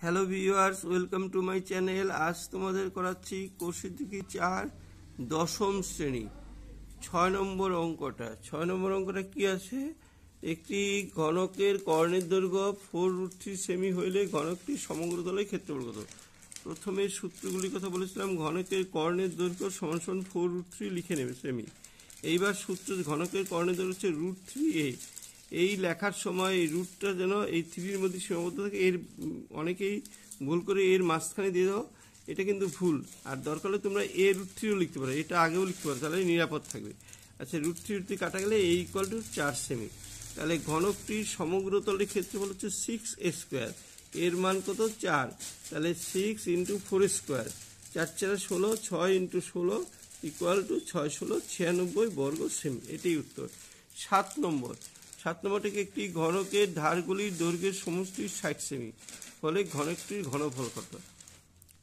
Hello viewers, welcome to my channel. আজ তোমাদের করাচ্ছি কৌশিকী 4 দশম শ্রেণী 6 নম্বর অঙ্কটা। 6 নম্বর অঙ্কটা কি আছে? একটি ঘনকের কর্ণের দৈর্ঘ্য 4√3 সেমি হইলে ঘনকটির সমগ্র তলের ক্ষেত্রফল কত? প্রথমে সূত্রগুলির কথা বলেছিলাম। ঘনকের কর্ণের দৈর্ঘ্য সমান 4√3 লিখে নেবে সেমি। এইবার সূত্র, ঘনকের কর্ণের দৈর্ঘ্য হচ্ছে √3a। এই লেখার সময় এই রুটটা যেন এই 3-র মধ্যে সীমাবদ্ধ থাকে। এর অনেকেই ভুল করে এর মাঝখানে দিয়ে দাও, এটা কিন্তু ভুল। আর দরকার হলে তোমরা a√3ও লিখতে পারো, এটা আগেও লিখতে পারো, তাহলে নিরাপদ থাকবে। আচ্ছা, √3 কাটা গেলে a = 4 সেমি। তাহলে ঘনকটির সমগ্র তলের ক্ষেত্রফল হচ্ছে 6a²। এর মান কত? 4। তাহলে 6 × 4², 4 × 16, 6 × 16 = 6 16 96 বর্গ সেমি। এটাই উত্তর। 7 নম্বরটিকে একটি ঘনকের ধারগুলির দৈর্ঘ্যের সমষ্টি 60 সেমি, ফলে ঘনকটির ঘনফল কত?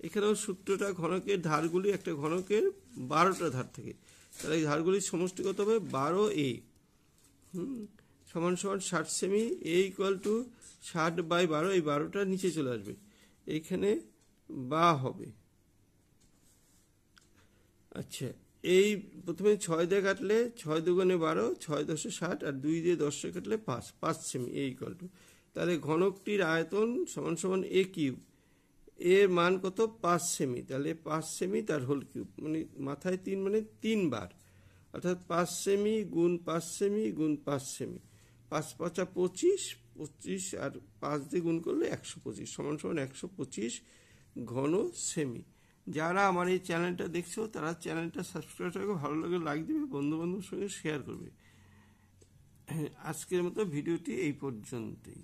এখানেও সূত্রটা, ঘনকের ধারগুলি, একটা ঘনকের 12টা ধার থাকে, তাহলে এই ধারগুলির সমষ্টি কত হবে? 12a সমান 60 সেমি। a = 60/12, এই 12টা নিচে চলে আসবে, এইখানে বা হবে। আচ্ছা, এই প্রথমে 6 দিয়ে কাটলে 6 × 2 = 12, 6 × 10 = 60, আর 2 দিয়ে 10 কাটলে 5 সেমি। তাহলে ঘনকটির আয়তন সমান a³। এর মান কত? 5 সেমি। তাহলে 5 সেমি তার হোল কিউব, মানে মাথায় 3 মানে 3 বার, অর্থাৎ 5 সেমি গুণ 5 সেমি গুণ 5 সেমি। 5 × 5 = 25, 25 আর 5 দিয়ে গুণ করলে 125 সমান 125 ঘন সেমি। যারা আমার এই চ্যানেলটা দেখছো তারা চ্যানেলটা সাবস্ক্রাইব করবে, ভালো লাগে লাইক দিবে, বন্ধু বান্ধবের সঙ্গে শেয়ার করবে। আজকের মতো ভিডিওটি এই পর্যন্তই।